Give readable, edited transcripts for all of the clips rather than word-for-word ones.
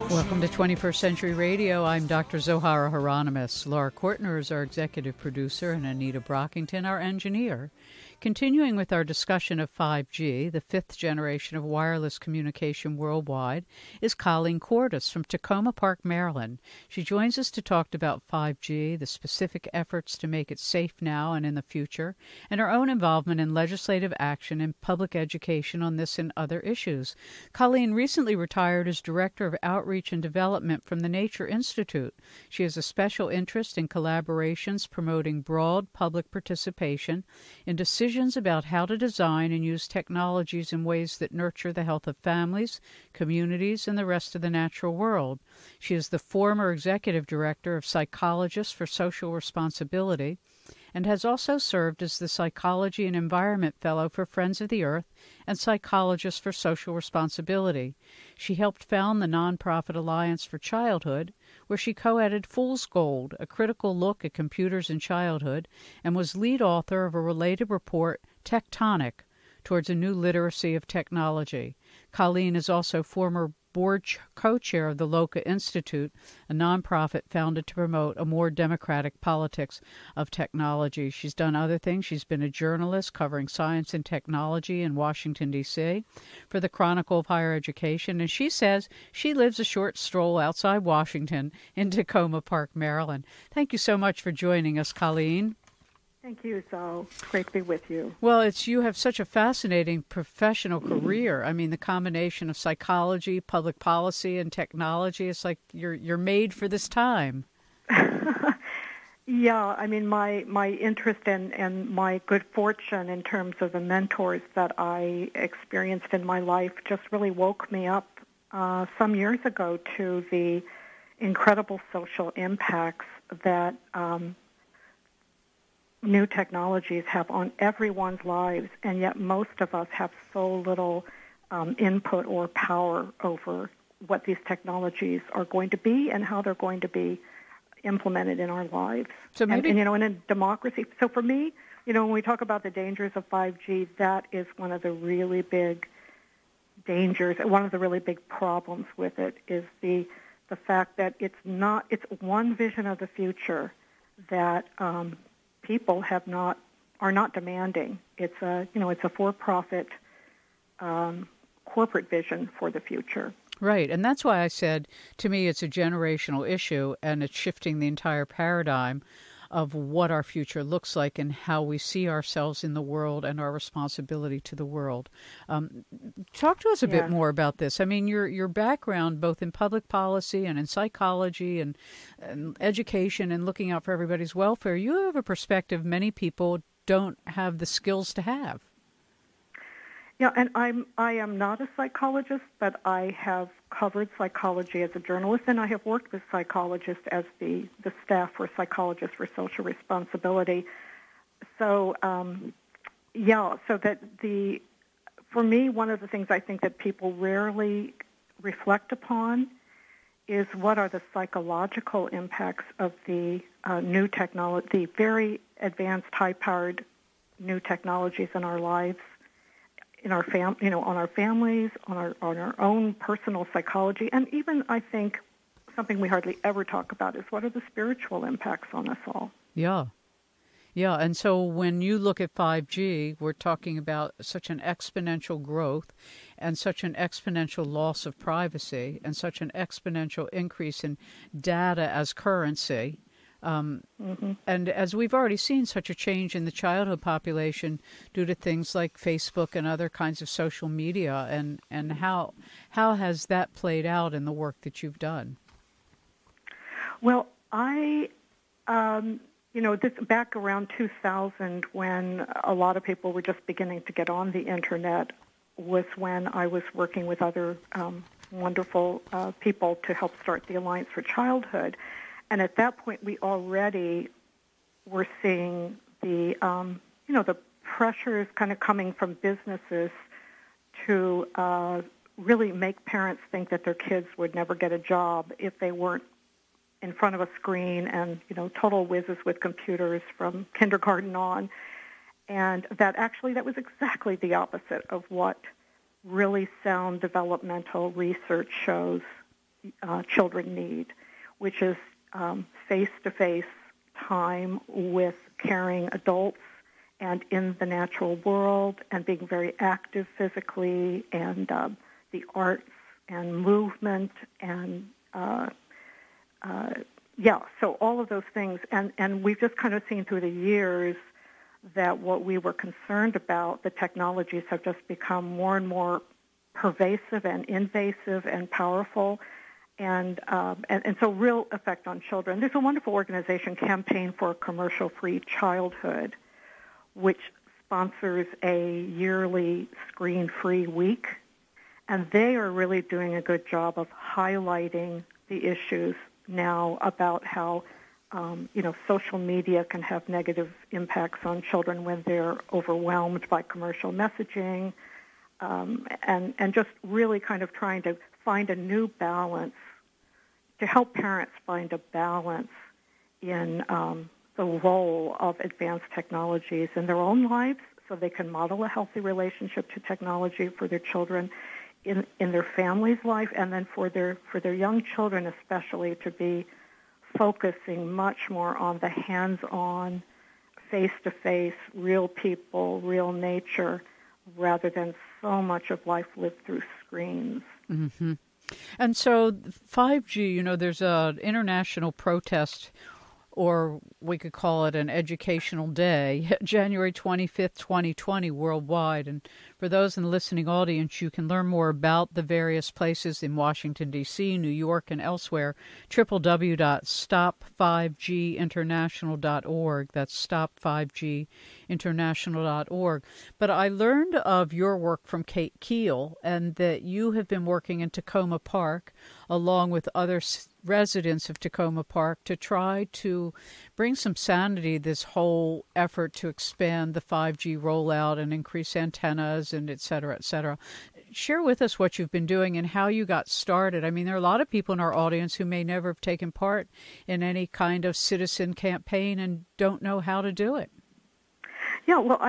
Welcome to 21st Century Radio. I'm Dr. Zohara Hieronymus. Laura Kortner is our executive producer and Anita Brockington, our engineer. Continuing with our discussion of 5G, the fifth generation of wireless communication worldwide, is Colleen Cordes from Tacoma Park, Maryland. She joins us to talk about 5G, the specific efforts to make it safe now and in the future, and her own involvement in legislative action and public education on this and other issues. Colleen recently retired as Director of Outreach and Development from the Nature Institute. She has a special interest in collaborations promoting broad public participation in decisions about how to design and use technologies in ways that nurture the health of families, communities, and the rest of the natural world. She is the former Executive Director of Psychologists for Social Responsibility and has also served as the Psychology and Environment Fellow for Friends of the Earth and Psychologists for Social Responsibility. She helped found the nonprofit Alliance for Childhood, where she co-edited Fool's Gold, a critical look at computers in childhood, and was lead author of a related report, Tectonic, towards a new literacy of technology. Colleen is also former board co-chair of the Loca Institute, a nonprofit founded to promote a more democratic politics of technology. She's done other things. She's been a journalist covering science and technology in Washington, D.C. for the Chronicle of Higher Education, and she says she lives a short stroll outside Washington in Tacoma Park, Maryland. Thank you so much for joining us, Colleen. Thank you, Zoe. Great to be with you. Well, you have such a fascinating professional career. I mean, the combination of psychology, public policy, and technology, it's like you're made for this time. Yeah, I mean, my interest and my good fortune in terms of the mentors that I experienced in my life just really woke me up some years ago to the incredible social impacts that new technologies have on everyone's lives, and yet most of us have so little input or power over what these technologies are going to be and how they're going to be implemented in our lives. So maybe, and in a democracy. So for me, when we talk about the dangers of 5G, that is one of the really big dangers. One of the really big problems with it is the fact that it's one vision of the future that people are not demanding. It's a for-profit corporate vision for the future. Right, and that's why I said, to me, it's a generational issue, and it's shifting the entire paradigm of what our future looks like and how we see ourselves in the world and our responsibility to the world. Talk to us a bit more about this. I mean, your background, both in public policy and in psychology and education and looking out for everybody's welfare, you have a perspective many people don't have the skills to have. Yeah, and I am not a psychologist, but I have covered psychology as a journalist, and I have worked with psychologists as the staff for Psychologists for Social Responsibility. So, for me, one of the things I think that people rarely reflect upon is what are the psychological impacts of the new technology, the very advanced, high-powered new technologies in our lives. In our on our families, on our own personal psychology, and even I think something we hardly ever talk about is what are the spiritual impacts on us all. Yeah. And so when you look at 5G, we're talking about such an exponential growth and such an exponential loss of privacy and such an exponential increase in data as currency. And as we've already seen, such a change in the childhood population due to things like Facebook and other kinds of social media, and how has that played out in the work that you've done? Well, this back around 2000, when a lot of people were just beginning to get on the internet, was when I was working with other wonderful people to help start the Alliance for Childhood. And at that point, we already were seeing the pressures kind of coming from businesses to really make parents think that their kids would never get a job if they weren't in front of a screen and, total whizzes with computers from kindergarten on. And that was exactly the opposite of what really sound developmental research shows children need, which is face-to-face time with caring adults and in the natural world and being very active physically and the arts and movement and so all of those things. And we've just kind of seen through the years that what we were concerned about, the technologies have just become more and more pervasive and invasive and powerful, and so real effect on children. There's a wonderful organization, Campaign for a Commercial-Free Childhood, which sponsors a yearly screen-free week, and they are really doing a good job of highlighting the issues now about how social media can have negative impacts on children when they're overwhelmed by commercial messaging, and just really kind of trying to find a new balance, to help parents find a balance in the role of advanced technologies in their own lives so they can model a healthy relationship to technology for their children in their family's life, and then for their young children especially to be focusing much more on the hands-on, face-to-face, real people, real nature, rather than so much of life lived through screens. Mm-hmm. And so 5G, there's an international protest, or we could call it an educational day, January 25th, 2020, worldwide. And for those in the listening audience, you can learn more about the various places in Washington, D.C., New York, and elsewhere, www.stop5ginternational.org. That's stop5ginternational.org. But I learned of your work from Kate Keel, and that you have been working in Tacoma Park, along with other residents of Tacoma Park, to try to bring some sanity to this whole effort to expand the 5G rollout and increase antennas and et cetera, et cetera. Share with us what you've been doing and how you got started. I mean, there are a lot of people in our audience who may never have taken part in any kind of citizen campaign and don't know how to do it. Yeah, well,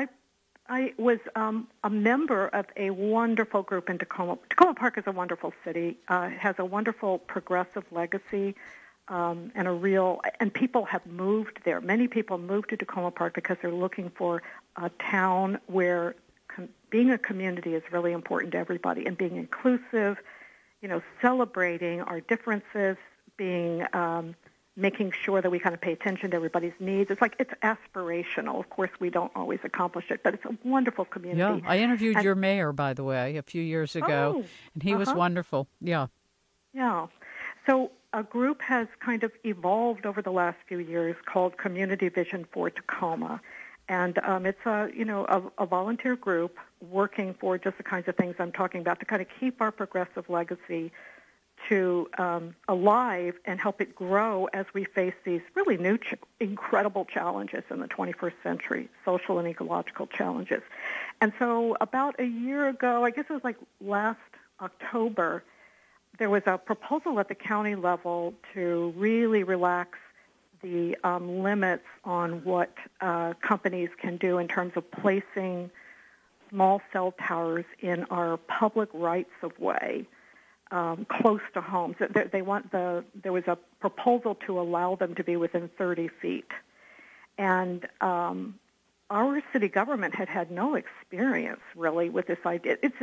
I was a member of a wonderful group in Tacoma. Tacoma Park is a wonderful city. It has a wonderful progressive legacy, and people have moved there. Many people moved to Tacoma Park because they're looking for a town where being a community is really important to everybody, and being inclusive, celebrating our differences, making sure that we kind of pay attention to everybody's needs. It's aspirational. Of course, we don't always accomplish it, but it's a wonderful community. Yeah, I interviewed your mayor, by the way, a few years ago, and he was wonderful. Yeah. Yeah. So a group has kind of evolved over the last few years called Community Vision for Tacoma. And it's a volunteer group working for just the kinds of things I'm talking about, to kind of keep our progressive legacy to alive and help it grow as we face these really new, incredible challenges in the 21st century, social and ecological challenges. And so about a year ago, I guess it was like last October, there was a proposal at the county level to really relax the limits on what companies can do in terms of placing small cell towers in our public rights-of-way close to homes. There was a proposal to allow them to be within 30 feet. And our city government had no experience really with this idea. It's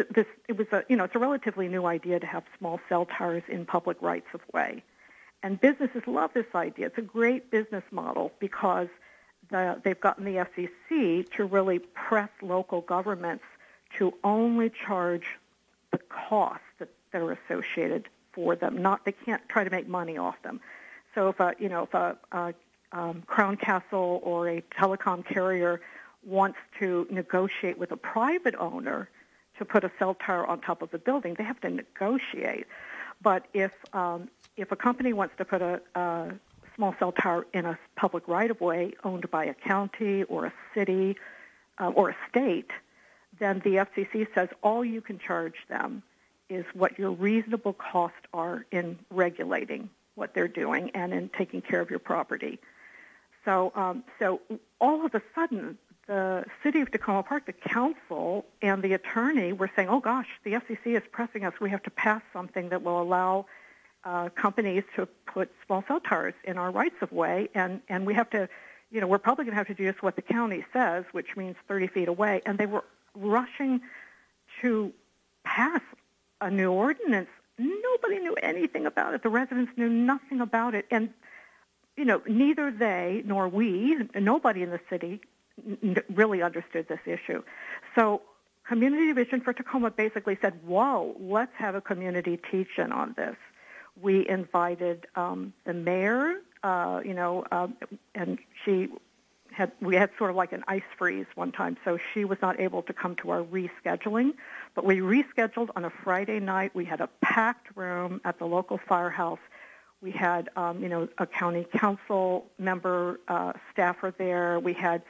a relatively new idea to have small cell towers in public rights-of-way. And businesses love this idea. It's a great business model because they've gotten the FCC to really press local governments to only charge the costs that are associated for them. They can't try to make money off them. So if a Crown Castle or a telecom carrier wants to negotiate with a private owner to put a cell tower on top of the building, they have to negotiate. But if a company wants to put a small cell tower in a public right-of-way owned by a county or a city or a state, then the FCC says all you can charge them is what your reasonable costs are in regulating what they're doing and in taking care of your property. So all of a sudden, the city of Tacoma Park, the council, and the attorney were saying, oh, gosh, the FCC is pressing us. We have to pass something that will allow companies to put small cell towers in our rights of way, and we have to, we're probably going to have to do just what the county says, which means 30 feet away. And they were rushing to pass a new ordinance. Nobody knew anything about it. The residents knew nothing about it. And, neither they nor we, nobody in the city really understood this issue. So Community Vision for Tacoma basically said, whoa, let's have a community teach-in on this. We invited the mayor, and we had sort of like an ice freeze one time, so she was not able to come to our rescheduling. But we rescheduled on a Friday night. We had a packed room at the local firehouse. We had, a county council member, staffer there. We had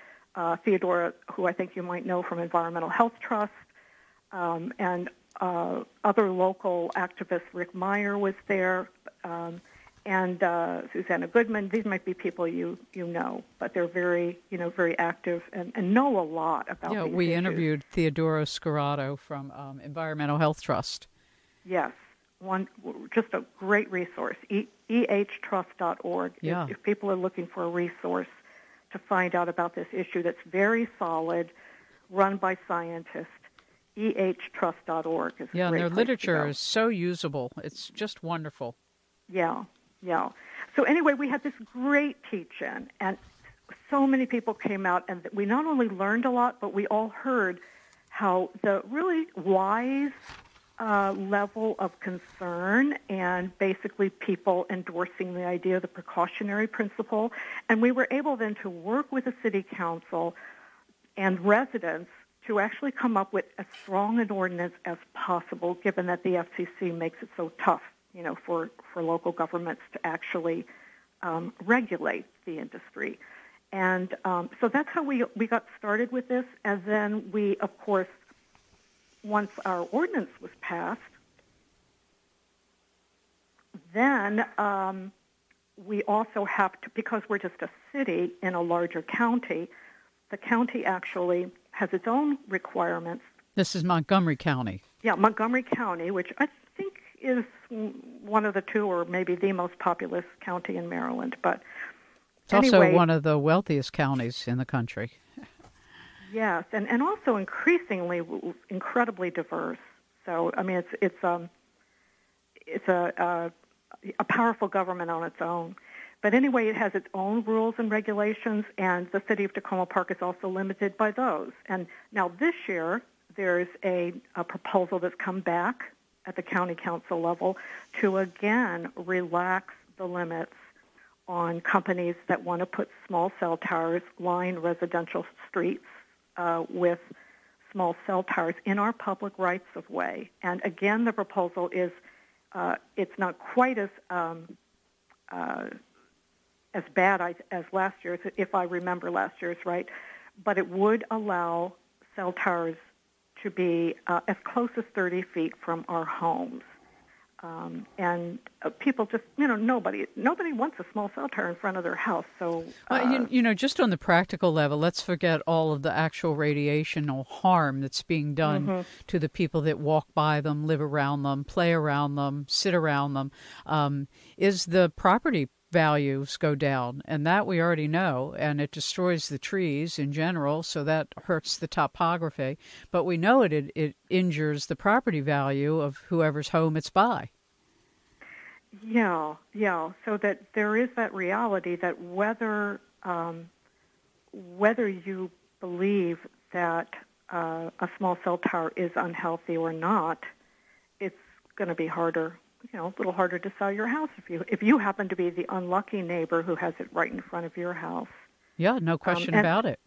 Theodora, who I think you might know from Environmental Health Trust, and other local activists. Rick Meyer was there, and Susanna Goodman. These might be people you know, but they're very, very active and know a lot about these we issues. Interviewed Theodora Scorado from Environmental Health Trust. Yes, just a great resource, ehtrust.org. Yeah. If people are looking for a resource to find out about this issue that's very solid, run by scientists, ehtrust.org is a great and their place literature to go. is so usable. It's just wonderful. Yeah. So anyway, we had this great teach-in, and so many people came out, and we not only learned a lot, but we all heard how the really wise level of concern and basically people endorsing the idea of the precautionary principle. And we were able then to work with the city council and residents to actually come up with as strong an ordinance as possible, given that the FCC makes it so tough, for local governments to actually regulate the industry. And so that's how we got started with this. And then we, of course, once our ordinance was passed, then we also have to, because we're just a city in a larger county, the county actually has its own requirements. This is Montgomery County. Yeah, Montgomery County, which I think is one of the two or maybe the most populous county in Maryland. But it's anyway, also one of the wealthiest counties in the country. Yes, and also increasingly incredibly diverse. So I mean, it's a powerful government on its own. But anyway, it has its own rules and regulations, and the city of Tacoma Park is also limited by those. And now this year, there's a proposal that's come back at the county council level to again relax the limits on companies that want to put small cell towers line residential streets with small cell towers in our public rights of way. And again, the proposal is it's not quite as bad as last year's, if I remember last year's right, but it would allow cell towers to be as close as 30 feet from our homes. And people just, nobody wants a small cell tower in front of their house. So, just on the practical level, let's forget all of the actual radiational harm that's being done to the people that walk by them, live around them, play around them, sit around them. Is the property values go down, and that we already know, and it destroys the trees in general, so that hurts the topography. But we know it injures the property value of whoever's home it's by. Yeah. So that there is that reality that whether you believe that a small cell tower is unhealthy or not, it's going to be harder. A little harder to sell your house if you happen to be the unlucky neighbor who has it right in front of your house. Yeah, no question about it.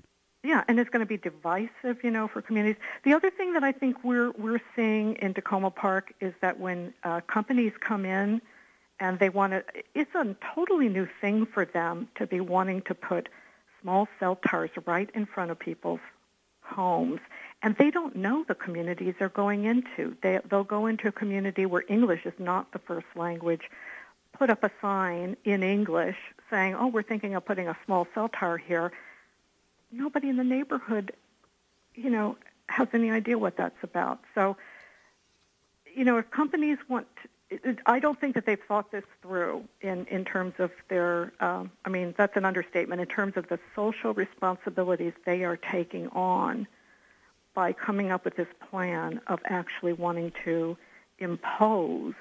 Yeah, and it's going to be divisive, for communities. The other thing that I think we're seeing in Tacoma Park is that when companies come in and they want to, it's a totally new thing for them to be wanting to put small cell towers right in front of people's homes. And they don't know the communities they're going into. They'll go into a community where English is not the first language, put up a sign in English saying, oh, we're thinking of putting a small cell tower here. Nobody in the neighborhood, has any idea what that's about. So, if companies want I don't think that they've thought this through in terms of their, that's an understatement, in terms of the social responsibilities they are taking on by coming up with this plan of actually wanting to impose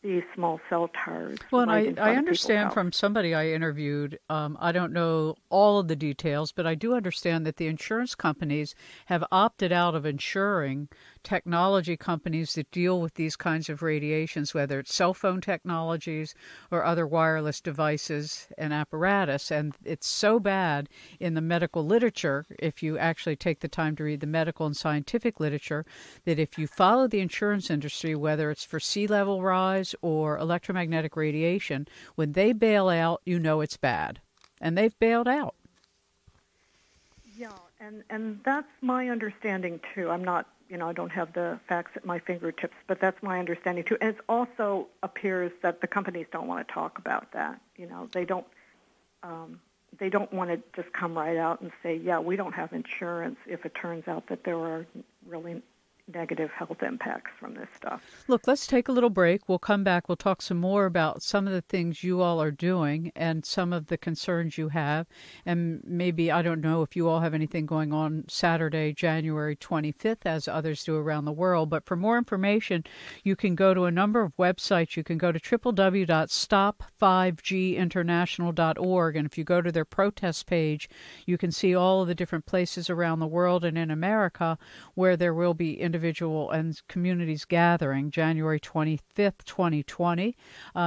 these small cell towers. Well, and I understand from somebody I interviewed, I don't know all of the details, but I do understand that the insurance companies have opted out of insuring technology companies that deal with these kinds of radiations, whether it's cell phone technologies or other wireless devices and apparatus. And it's so bad in the medical literature, if you actually take the time to read the medical and scientific literature, that if you follow the insurance industry, whether it's for sea level rise or electromagnetic radiation, when they bail out, you know it's bad. And they've bailed out. Yeah, and that's my understanding, too. I'm not, I don't have the facts at my fingertips, but that's my understanding, too. And it also appears that the companies don't want to talk about that. They don't want to just come right out and say, yeah, we don't have insurance if it turns out that there are really negative health impacts from this stuff. Look, let's take a little break. We'll come back. We'll talk some more about some of the things you all are doing and some of the concerns you have. And maybe, I don't know if you all have anything going on Saturday, January 25th, as others do around the world. But for more information, you can go to a number of websites. You can go to www.stop5ginternational.org. And if you go to their protest page, you can see all of the different places around the world and in America where there will be individual and communities gathering January 25th, 2020.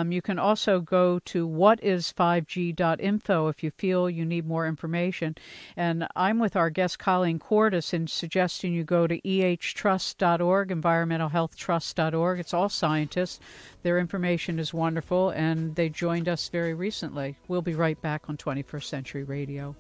You can also go to whatis5g.info if you feel you need more information. And I'm with our guest Colleen Cordes in suggesting you go to ehtrust.org, environmentalhealthtrust.org. It's all scientists. Their information is wonderful, and they joined us very recently. We'll be right back on 21st Century Radio.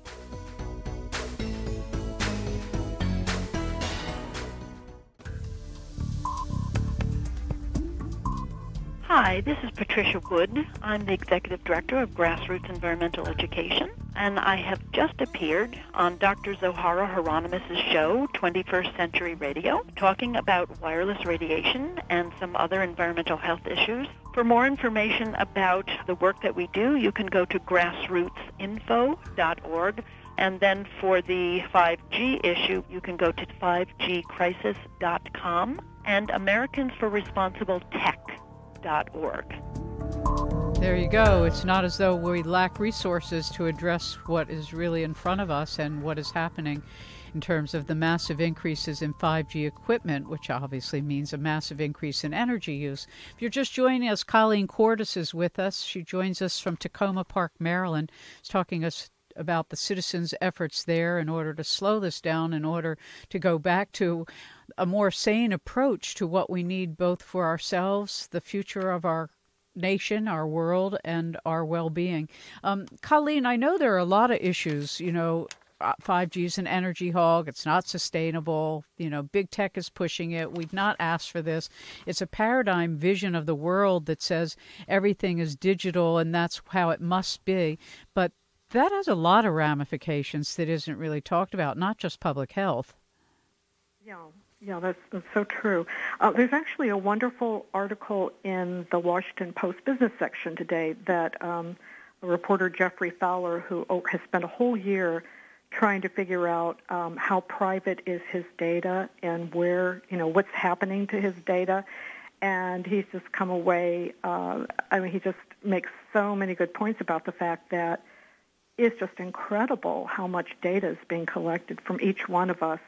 Hi, this is Patricia Wood. I'm the Executive Director of Grassroots Environmental Education, and I have just appeared on Dr. Zohara Hieronymus' show, 21st Century Radio, talking about wireless radiation and some other environmental health issues. For more information about the work that we do, you can go to grassrootsinfo.org. And then for the 5G issue, you can go to 5gcrisis.com and AmericansForResponsibleTech.org. There you go. It's not as though we lack resources to address what is really in front of us and what is happening in terms of the massive increases in 5G equipment, which obviously means a massive increase in energy use. If you're just joining us, Colleen Cordes is with us. She joins us from Tacoma Park, Maryland. She's talking us about the citizens' efforts there in order to slow this down, in order to go back to a more sane approach to what we need both for ourselves, the future of our nation, our world, and our well-being. Colleen, I know there are a lot of issues. 5G is an energy hog. It's not sustainable. Big tech is pushing it. We've not asked for this. It's a paradigm vision of the world that says everything is digital and that's how it must be. But that has a lot of ramifications that isn't really talked about, not just public health. Yeah, that's so true. There's actually a wonderful article in the Washington Post business section today that reporter Jeffrey Fowler, who has spent a whole year trying to figure out how private is his data and where, what's happening to his data. And he's just come away, he just makes so many good points about the fact that it's just incredible how much data is being collected from each one of us.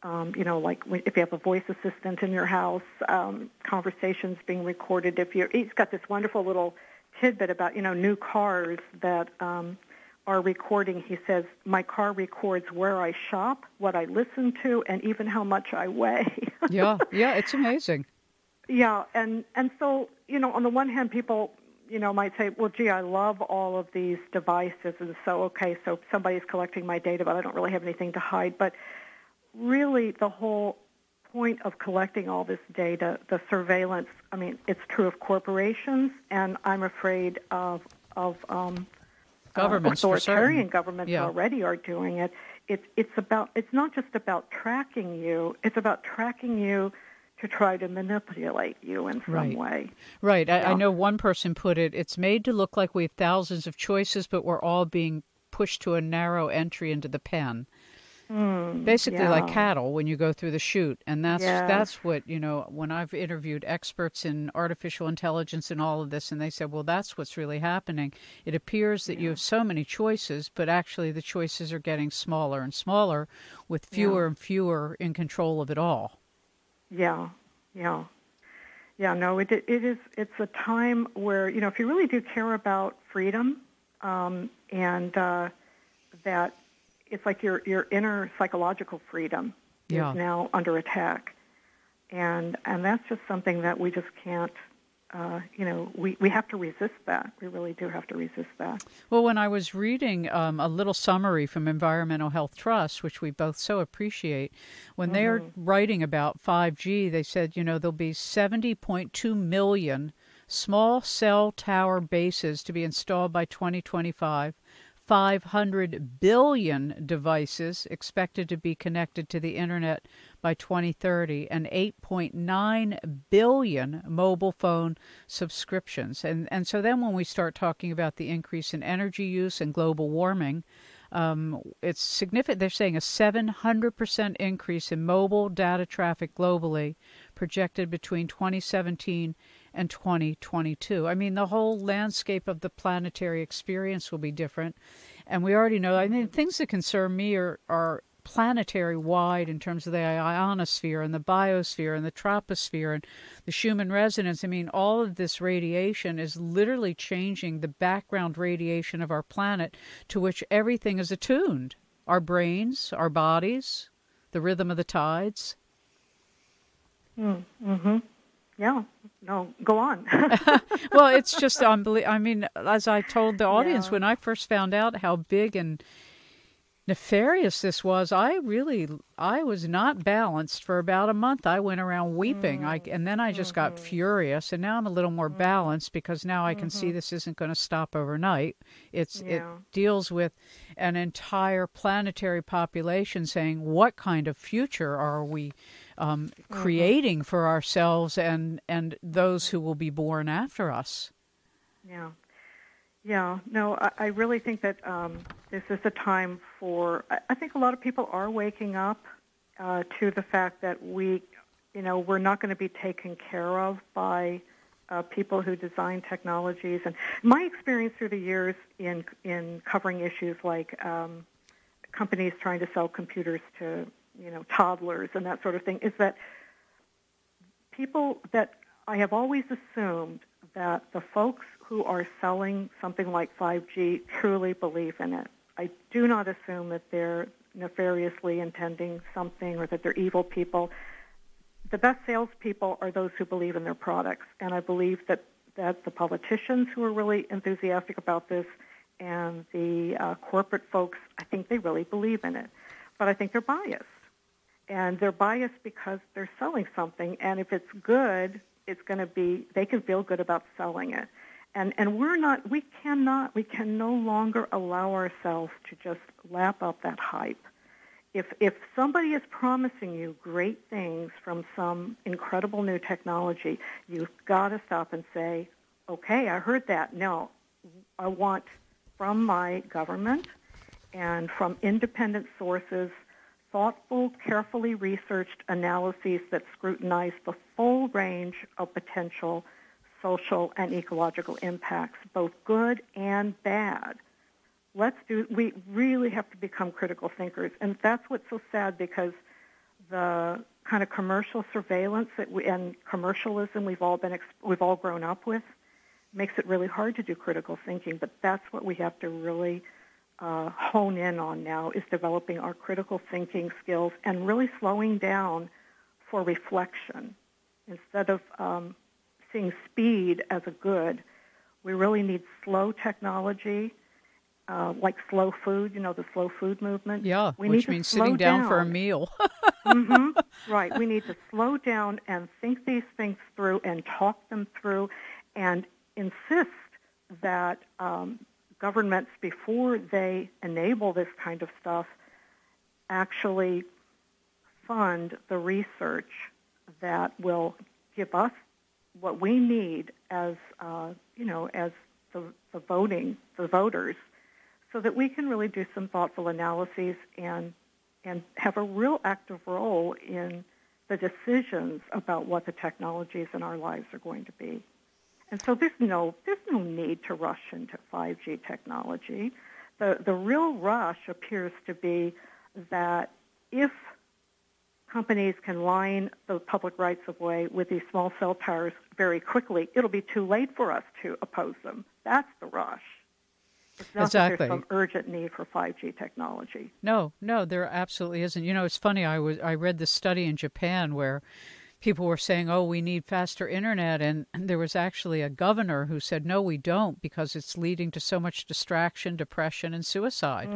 Like if you have a voice assistant in your house, conversations being recorded. He's got this wonderful little tidbit about, new cars that are recording. He says, my car records where I shop, what I listen to, and even how much I weigh. Yeah, it's amazing. Yeah, and so, on the one hand, people, might say, well, gee, I love all of these devices, and so somebody's collecting my data, but I don't really have anything to hide. But really, the whole point of collecting all this data, the surveillance, it's true of corporations, and I'm afraid of governments, authoritarian governments already are doing it. It's not just about tracking you. It's about tracking you to try to manipulate you in some way. Right. Yeah. I know one person put it, it's made to look like we have thousands of choices, but we're all being pushed to a narrow entry into the pen. Basically like cattle when you go through the chute. And that's what, when I've interviewed experts in artificial intelligence and all of this, and they said, well, that's what's really happening. It appears that you have so many choices, but actually the choices are getting smaller and smaller with fewer and fewer in control of it all. Yeah. No, it's a time where, if you really do care about freedom, and that it's like your inner psychological freedom is now under attack. And that's just something that we just can't, we have to resist that. We really do have to resist that. Well, when I was reading a little summary from Environmental Health Trust, which we both so appreciate, when they are writing about 5G, they said, there'll be 70.2 million small cell tower bases to be installed by 2025. 500 billion devices expected to be connected to the internet by 2030, and 8.9 billion mobile phone subscriptions. And so then when we start talking about the increase in energy use and global warming, it's significant. They're saying a 700% increase in mobile data traffic globally projected between 2017 and 2022. I mean, the whole landscape of the planetary experience will be different. And we already know, things that concern me are planetary wide in terms of the ionosphere and the biosphere and the troposphere and the Schumann resonance. All of this radiation is literally changing the background radiation of our planet to which everything is attuned. Our brains, our bodies, the rhythm of the tides. Yeah. No, go on. Well, it's just unbelievable. As I told the audience when I first found out how big and nefarious this was, I was not balanced for about a month. I went around weeping, and then I just got furious, and now I'm a little more balanced because now I can see this isn't going to stop overnight. It deals with an entire planetary population saying, what kind of future are we creating for ourselves and those who will be born after us? Yeah, no, I really think that this is a time for, I think a lot of people are waking up to the fact that we're not going to be taken care of by people who design technologies. And my experience through the years in covering issues like companies trying to sell computers to, toddlers and that sort of thing, is that I have always assumed that the folks who are selling something like 5G truly believe in it. I do not assume that they're nefariously intending something or that they're evil people. The best salespeople are those who believe in their products, and I believe that the politicians who are really enthusiastic about this and the corporate folks, I think they really believe in it. But I think they're biased. And they're biased because they're selling something, and if it's good, they can feel good about selling it. And we can no longer allow ourselves to just lap up that hype. If somebody is promising you great things from some incredible new technology, you've got to stop and say, okay, I heard that. No, I want from my government and from independent sources thoughtful, carefully researched analyses that scrutinize the full range of potential social and ecological impacts, both good and bad. We really have to become critical thinkers, and that's what's so sad, because the kind of commercial surveillance and commercialism we've all grown up with makes it really hard to do critical thinking. But that's what we have to really hone in on now, is developing our critical thinking skills and really slowing down for reflection. Instead of seeing speed as a good, we really need slow technology, like slow food, the slow food movement. Yeah, which means sitting down for a meal. Right. We need to slow down and think these things through and talk them through and insist that governments, before they enable this kind of stuff, actually fund the research that will give us what we need as as the voters, so that we can really do some thoughtful analyses and have a real active role in the decisions about what the technologies in our lives are going to be. And so there's no need to rush into 5G technology. The real rush appears to be that if companies can line the public rights of way with these small cell towers very quickly, it'll be too late for us to oppose them. That's the rush. It's not Exactly. that there's some urgent need for 5G technology. No, there absolutely isn't. You know, it's funny. I read this study in Japan where people were saying, "Oh, we need faster internet," and there was actually a governor who said, "No, we don't, because it's leading to so much distraction, depression, and suicide."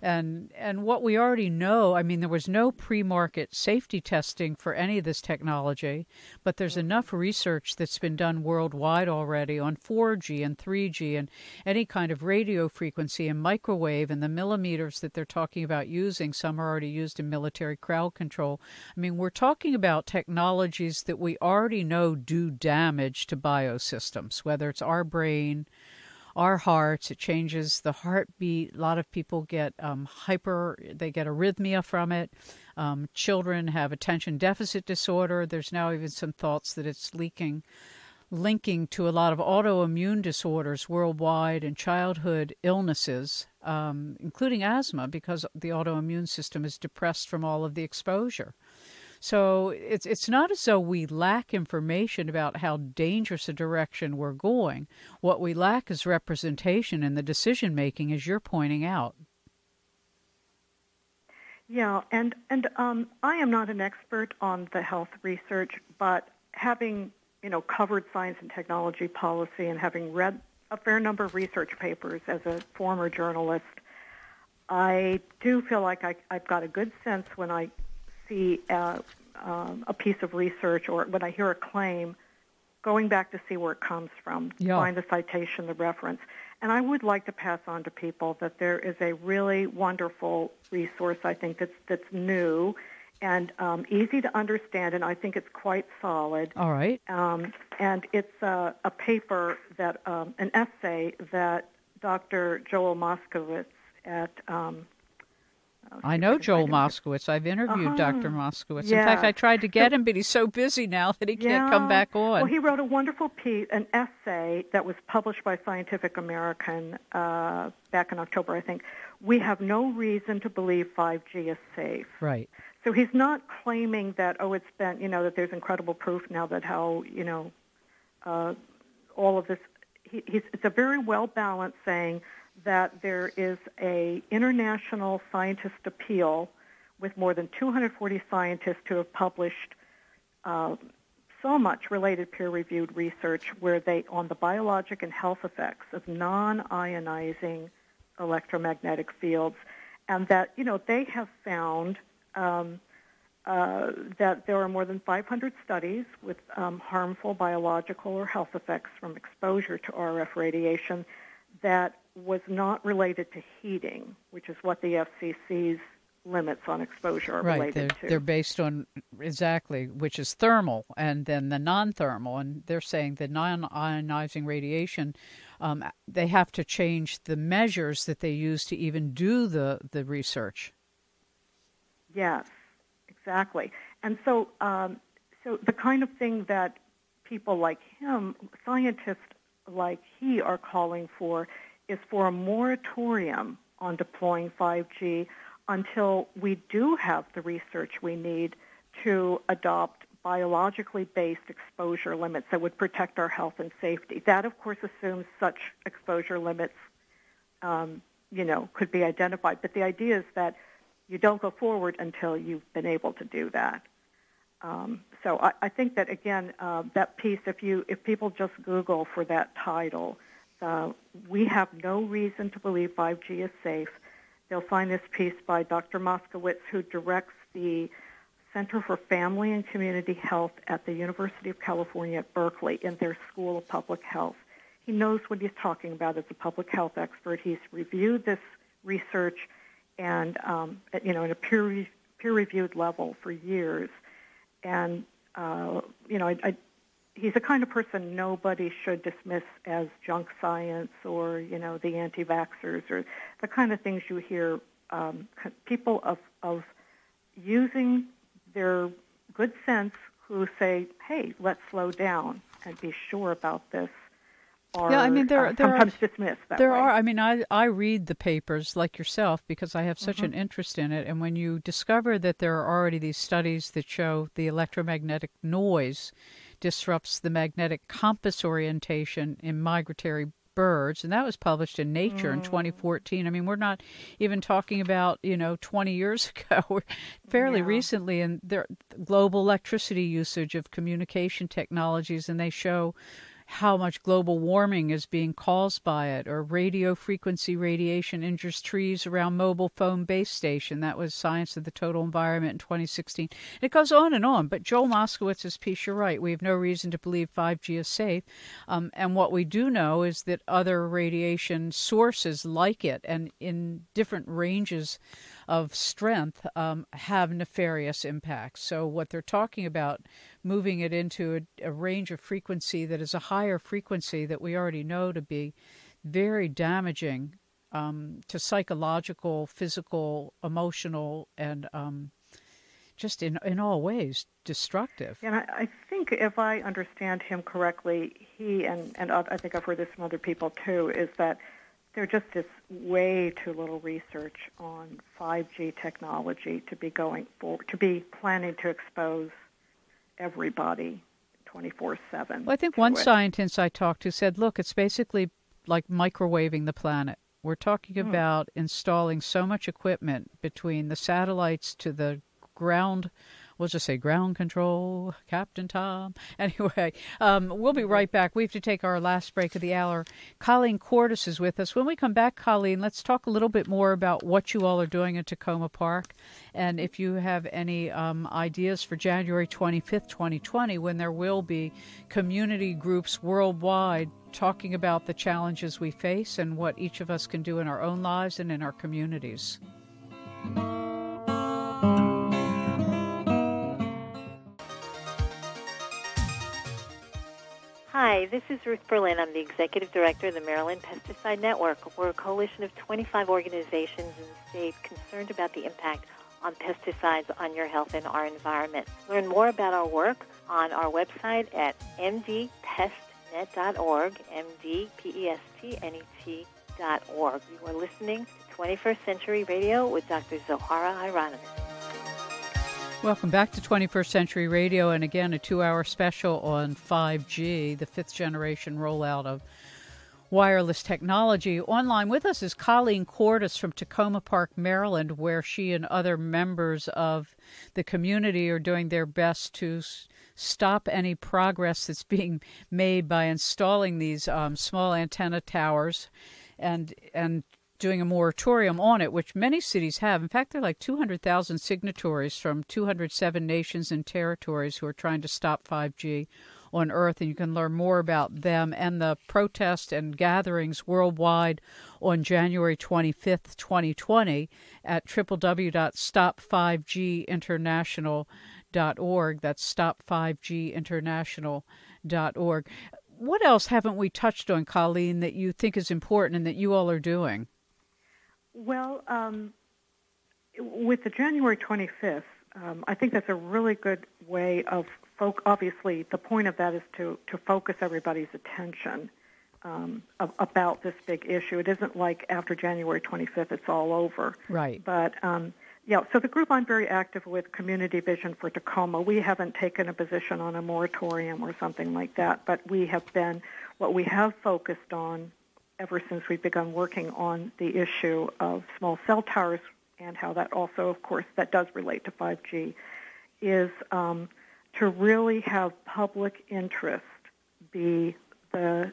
And what we already know, I mean, there was no pre-market safety testing for any of this technology, but there's enough research that's been done worldwide already on 4G and 3G and any kind of radio frequency and microwave and the millimeters that they're talking about using. Some are already used in military crowd control. I mean, we're talking about technologies that we already know do damage to biosystems, whether it's our brain, our hearts. It changes the heartbeat. A lot of people get they get arrhythmia from it. Children have attention deficit disorder. There's now even some thoughts that it's linking to a lot of autoimmune disorders worldwide and childhood illnesses, including asthma, because the autoimmune system is depressed from all of the exposure. So it's not as though we lack information about how dangerous a direction we're going. What we lack is representation in the decision making, as you're pointing out. Yeah, and I am not an expert on the health research, but having covered science and technology policy and having read a fair number of research papers as a former journalist, I do feel like I've got a good sense when I see a piece of research or when I hear a claim, going back to see where it comes from, find the citation, the reference. And I would like to pass on to people that there is a really wonderful resource, I think, that's new and easy to understand, and I think it's quite solid. All right. And it's a paper that, an essay that Dr. Joel Moskowitz at I know Joel Moskowitz. I've interviewed Dr. Moskowitz. Yeah. In fact, I tried to get him, but he's so busy now that he can't come back on. Well, he wrote a wonderful piece, an essay that was published by Scientific American back in October, I think. We have no reason to believe 5G is safe. Right. So he's not claiming that, it's been, that there's incredible proof now that how, all of this. It's a very well-balanced saying that there is a international scientist appeal with more than 240 scientists who have published so much related peer-reviewed research where they on the biologic and health effects of non-ionizing electromagnetic fields, and that they have found that there are more than 500 studies with harmful biological or health effects from exposure to RF radiation that was not related to heating, which is what the FCC's limits on exposure are related to. They're based on, exactly, which is thermal, and then the non-thermal. And they're saying the non-ionizing radiation, they have to change the measures that they use to even do the research. Yes, exactly. And so the kind of thing that people like him, scientists like he, are calling for is for a moratorium on deploying 5G until we do have the research we need to adopt biologically based exposure limits that would protect our health and safety. That, of course, assumes such exposure limits, could be identified. But the idea is that you don't go forward until you've been able to do that. So I think that, again, that piece, if people just Google for that title, we have no reason to believe 5G is safe, they'll find this piece by Dr. Moskowitz, who directs the Center for Family and Community Health at the University of California at Berkeley in their School of Public Health. He knows what he's talking about as a public health expert. He's reviewed this research and, in a peer-reviewed level for years. And he's the kind of person nobody should dismiss as junk science or, the anti-vaxxers or the kind of things you hear people of using their good sense who say, hey, let's slow down and be sure about this. Are sometimes dismissed that way. There are. I mean, I read the papers like yourself because I have such an interest in it. And when you discover that there are already these studies that show the electromagnetic noise disrupts the magnetic compass orientation in migratory birds, and that was published in Nature in 2014. I mean, we're not even talking about 20 years ago. We're fairly recently, and the global electricity usage of communication technologies, and they show how much global warming is being caused by it, or radio frequency radiation injures trees around mobile phone base station. That was Science of the Total Environment in 2016. And it goes on and on. But Joel Moskowitz's piece, you're right. We have no reason to believe 5G is safe. And what we do know is that other radiation sources like it and in different ranges of strength have nefarious impacts. So what they're talking about, moving it into a range of frequency that is a higher frequency that we already know to be very damaging to psychological, physical, emotional, and just in all ways destructive. And I think if I understand him correctly, he and I think I've heard this from other people too, is that there just is way too little research on 5G technology to be planning to expose everybody 24/7. Well, I think one scientist I talked to said, look, it's basically like microwaving the planet. We're talking about installing so much equipment between the satellites to the ground. We'll just say ground control, Captain Tom. Anyway, we'll be right back. We have to take our last break of the hour. Colleen Cordes is with us. When we come back, Colleen, let's talk a little bit more about what you all are doing in Tacoma Park. And if you have any ideas for January 25th, 2020, when there will be community groups worldwide talking about the challenges we face and what each of us can do in our own lives and in our communities. Hi, this is Ruth Berlin. I'm the Executive Director of the Maryland Pesticide Network. We're a coalition of 25 organizations in the state concerned about the impact on pesticides on your health and our environment. Learn more about our work on our website at mdpestnet.org, mdpestnet.org. You are listening to 21st Century Radio with Dr. Zohara Hieronymus. Welcome back to 21st Century Radio, and again, a 2-hour special on 5G, the 5th generation rollout of wireless technology. Online with us is Colleen Cordes from Tacoma Park, Maryland, where she and other members of the community are doing their best to stop any progress that's being made by installing these small antenna towers and doing a moratorium on it, which many cities have. In fact, there are like 200,000 signatories from 207 nations and territories who are trying to stop 5G on Earth, and you can learn more about them and the protests and gatherings worldwide on January 25th, 2020 at www.stop5ginternational.org. That's stop5ginternational.org. What else haven't we touched on, Colleen, that you think is important and that you all are doing? Well, with the January 25th, I think that's a really good way of obviously, the point of that is to focus everybody's attention about this big issue. It isn't like after January 25th it's all over. Right. But, so the group I'm very active with, Community Vision for Tacoma, we haven't taken a position on a moratorium or something like that, but what we have focused on ever since we've begun working on the issue of small cell towers and how that also, of course, that does relate to 5G, is to really have public interest be the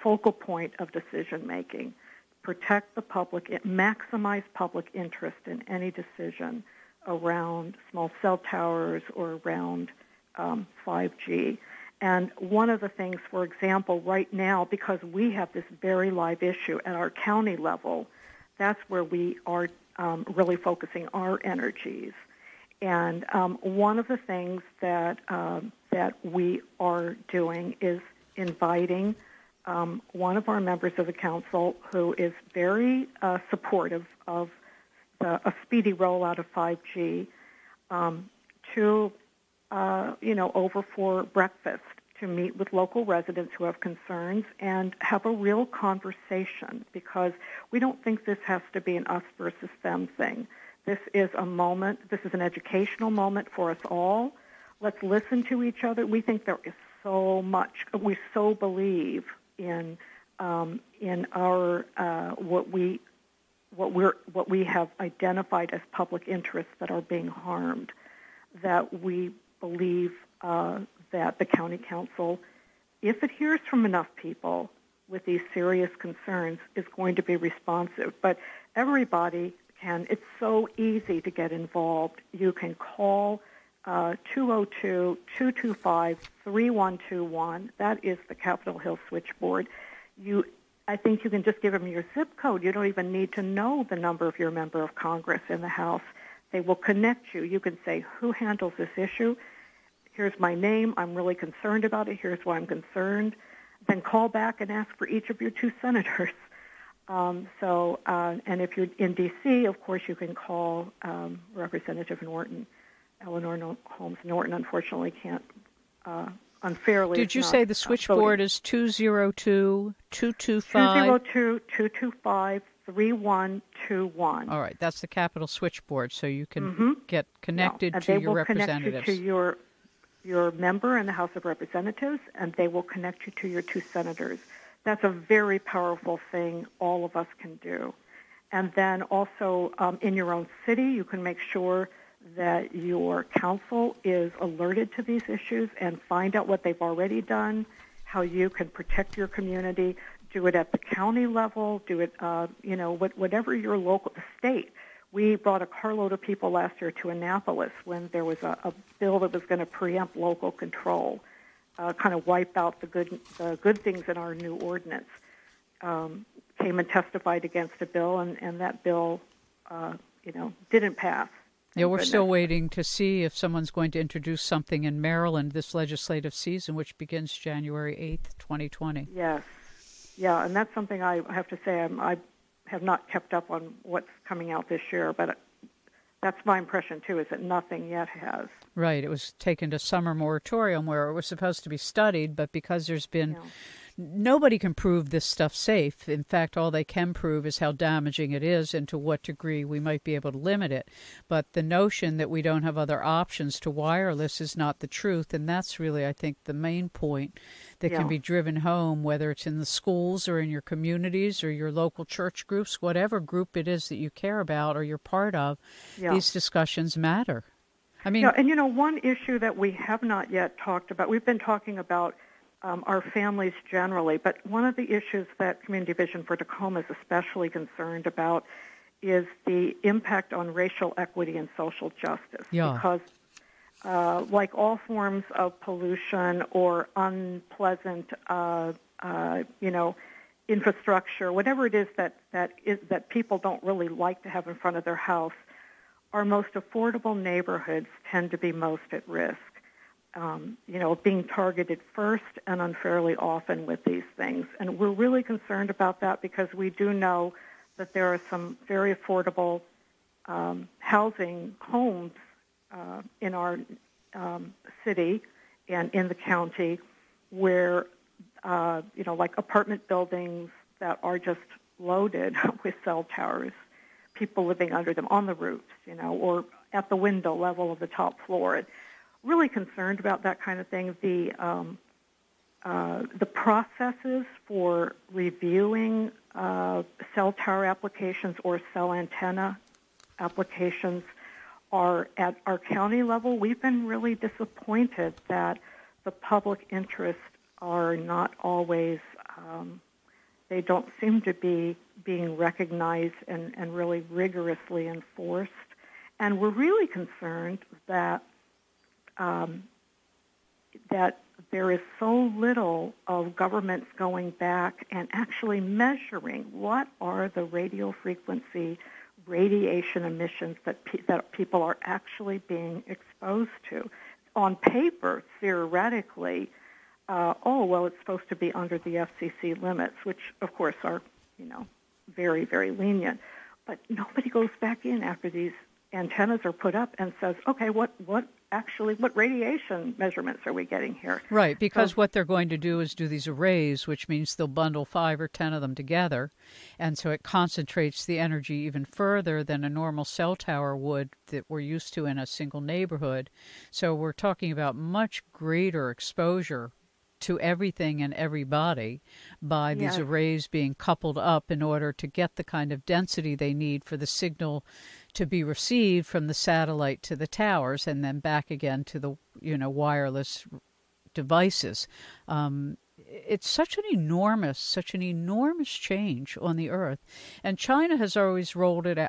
focal point of decision making. Protect the public, maximize public interest in any decision around small cell towers or around 5G. And one of the things, for example, right now, because we have this very live issue at our county level, that's where we are really focusing our energies, And one of the things that we are doing is inviting one of our members of the council who is very supportive of a speedy rollout of 5G to over for breakfast to meet with local residents who have concerns and have a real conversation, because we don't think this has to be an us versus them thing. This is a moment, this is an educational moment for us all. Let's listen to each other. We think there is so much, we so believe in our what we have identified as public interests that are being harmed, that we believe that the county council, if it hears from enough people with these serious concerns, is going to be responsive. But everybody can. It's so easy to get involved. You can call 202-225-3121. That is the Capitol Hill switchboard. I think you can just give them your zip code. You don't even need to know the number of your member of Congress in the House. They will connect you. You can say, who handles this issue? Here's my name. I'm really concerned about it. Here's why I'm concerned. Then call back and ask for each of your 2 senators. And if you're in D.C., of course, you can call Representative Norton. Eleanor Holmes Norton, unfortunately, can't unfairly. Did you say the switchboard is 202-225? 202-225-3121. All right, that's the Capitol switchboard, so you can get connected to your representatives. They will connect you to your member in the House of Representatives, and they will connect you to your 2 senators. That's a very powerful thing all of us can do. And then also in your own city, you can make sure that your council is alerted to these issues and find out what they've already done, how you can protect your community. Do it at the county level. Do it, whatever your local, the state. We brought a carload of people last year to Annapolis when there was a bill that was going to preempt local control, kind of wipe out the good things in our new ordinance. Came and testified against a bill, and that bill, didn't pass. Yeah, we're still waiting to see if someone's going to introduce something in Maryland this legislative season, which begins January 8th, 2020. Yes. Yeah, and that's something I have to say I have not kept up on what's coming out this year, but that's my impression, too, is that nothing yet has. Right. It was taken to summer moratorium where it was supposed to be studied, but because there's been... Nobody can prove this stuff safe. In fact, all they can prove is how damaging it is and to what degree we might be able to limit it. But the notion that we don't have other options to wireless is not the truth, and that's really, I think, the main point that can be driven home, whether it's in the schools or in your communities or your local church groups, whatever group it is that you care about or you're part of, these discussions matter. I mean, and one issue that we have not yet talked about, we've been talking about our families generally, but one of the issues that Community Vision for Tacoma is especially concerned about is the impact on racial equity and social justice. Yeah. Because like all forms of pollution or unpleasant, infrastructure, whatever it is that people don't really like to have in front of their house, our most affordable neighborhoods tend to be most at risk. Being targeted first and unfairly often with these things. And we're really concerned about that because we do know that there are some very affordable housing homes in our city and in the county where, like apartment buildings that are just loaded with cell towers, people living under them on the roofs, or at the window level of the top floor. Really concerned about that kind of thing. The processes for reviewing cell tower applications or cell antenna applications are at our county level. We've been really disappointed that the public interests are not always, they don't seem to be being recognized and really rigorously enforced. And we're really concerned that that there is so little of governments going back and actually measuring what are the radio frequency radiation emissions that that people are actually being exposed to. On paper, theoretically, it's supposed to be under the FCC limits, which, of course, are, very, very lenient. But nobody goes back in after these antennas are put up and says, okay, what radiation measurements are we getting here? Right, because what they're going to do is do these arrays, which means they'll bundle 5 or 10 of them together, and so it concentrates the energy even further than a normal cell tower would that we're used to in a single neighborhood. So we're talking about much greater exposure to everything and everybody by these arrays being coupled up in order to get the kind of density they need for the signal to be received from the satellite to the towers and then back again to the wireless devices. It's such an enormous change on the earth. And China has already rolled it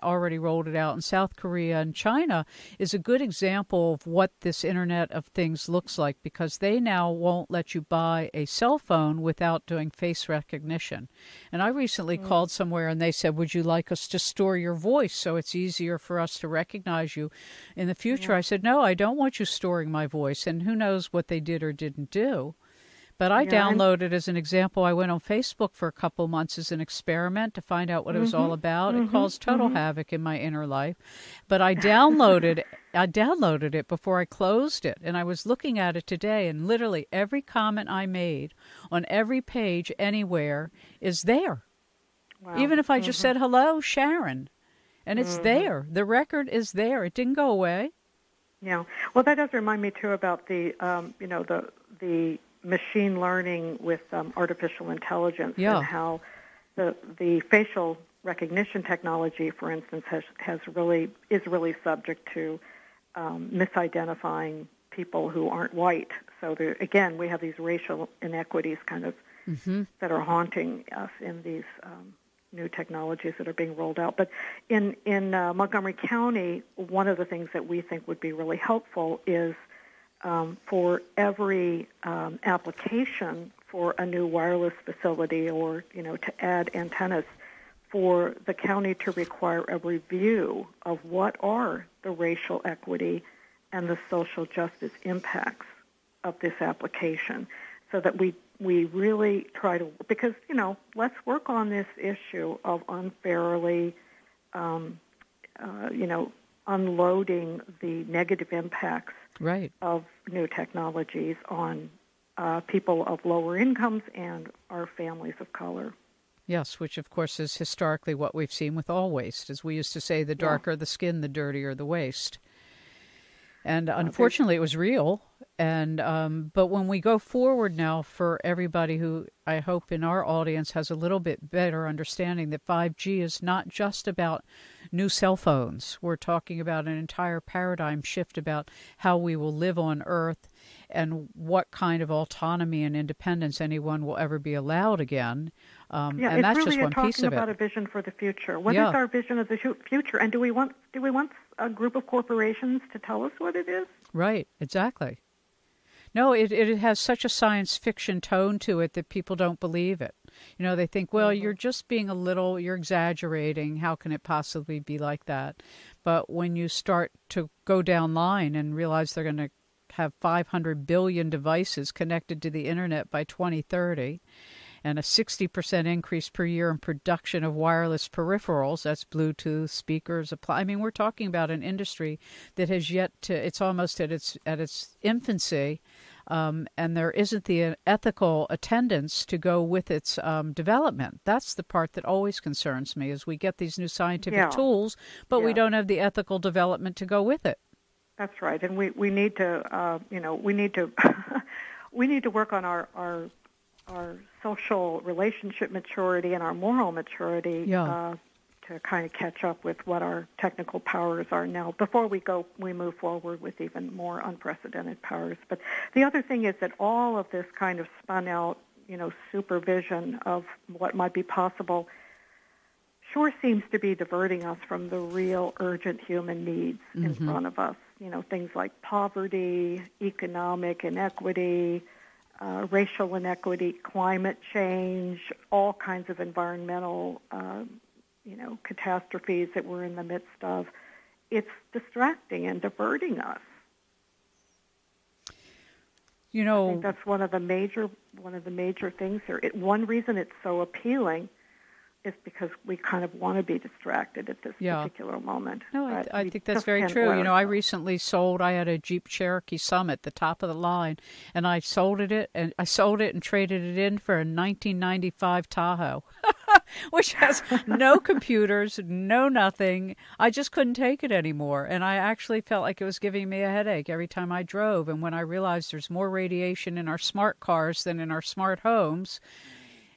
out, and South Korea and China is a good example of what this Internet of Things looks like, because they now won't let you buy a cell phone without doing face recognition. And I recently called somewhere and they said, would you like us to store your voice so it's easier for us to recognize you in the future? I said, no, I don't want you storing my voice. And who knows what they did or didn't do. But I downloaded, as an example, I went on Facebook for a couple months as an experiment to find out what it was all about. It caused total havoc in my inner life. But I downloaded it before I closed it. And I was looking at it today, and literally every comment I made on every page anywhere is there. Wow. Even if I just said, hello, Sharon. And it's there. The record is there. It didn't go away. Yeah. Well, that does remind me, too, about the machine learning with artificial intelligence and how the facial recognition technology, for instance, is really subject to misidentifying people who aren't white. So again, we have these racial inequities kind of that are haunting us in these new technologies that are being rolled out. But in Montgomery County, one of the things that we think would be really helpful is for every application for a new wireless facility or, to add antennas, for the county to require a review of what are the racial equity and the social justice impacts of this application, so that we really try to, because, let's work on this issue of unfairly, unloading the negative impacts of new technologies on people of lower incomes and our families of color. Yes, which of course is historically what we've seen with all waste. As we used to say, the darker the skin, the dirtier the waste. And unfortunately, it was real. And but when we go forward now, for everybody who I hope in our audience has a little bit better understanding that 5G is not just about new cell phones. We're talking about an entire paradigm shift about how we will live on Earth and what kind of autonomy and independence anyone will ever be allowed again. And that's really just one piece of it. Talking about a vision for the future. What is our vision of the future? And do we want a group of corporations to tell us what it is? Right, exactly. No, it has such a science fiction tone to it that people don't believe it. They think, well, you're just being you're exaggerating. How can it possibly be like that? But when you start to go down line and realize they're going to have 500 billion devices connected to the internet by 2030, and a 60% increase per year in production of wireless peripherals, that's Bluetooth, speakers, we're talking about an industry that has yet to, it's almost at its infancy, and there isn't the ethical attendance to go with its development. That's the part that always concerns me, is we get these new scientific tools, but we don't have the ethical development to go with it. That's right, and we need to, we need to work on our social relationship maturity and our moral maturity to kind of catch up with what our technical powers are now before we move forward with even more unprecedented powers. But the other thing is that all of this kind of spun out, supervision of what might be possible sure seems to be diverting us from the real urgent human needs in front of us. Things like poverty, economic inequity, racial inequity, climate change, all kinds of environmental catastrophes that we're in the midst of. It's distracting and diverting us. I think that's one of the major things here. One reason it's so appealing is because we kind of want to be distracted at this particular moment. No, I think that's very true. I recently I had a Jeep Cherokee Summit, the top of the line, and I sold it and traded it in for a 1995 Tahoe, which has no computers, no nothing. I just couldn't take it anymore, and I actually felt like it was giving me a headache every time I drove. And when I realized there's more radiation in our smart cars than in our smart homes,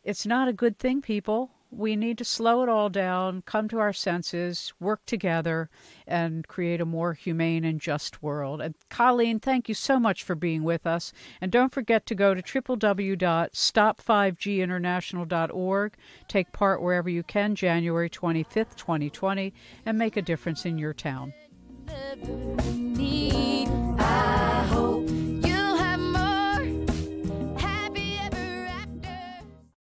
it's not a good thing, people. We need to slow it all down, come to our senses, work together, and create a more humane and just world. And Colleen, thank you so much for being with us. And don't forget to go to www.stop5ginternational.org. Take part wherever you can, January 25th, 2020, and make a difference in your town.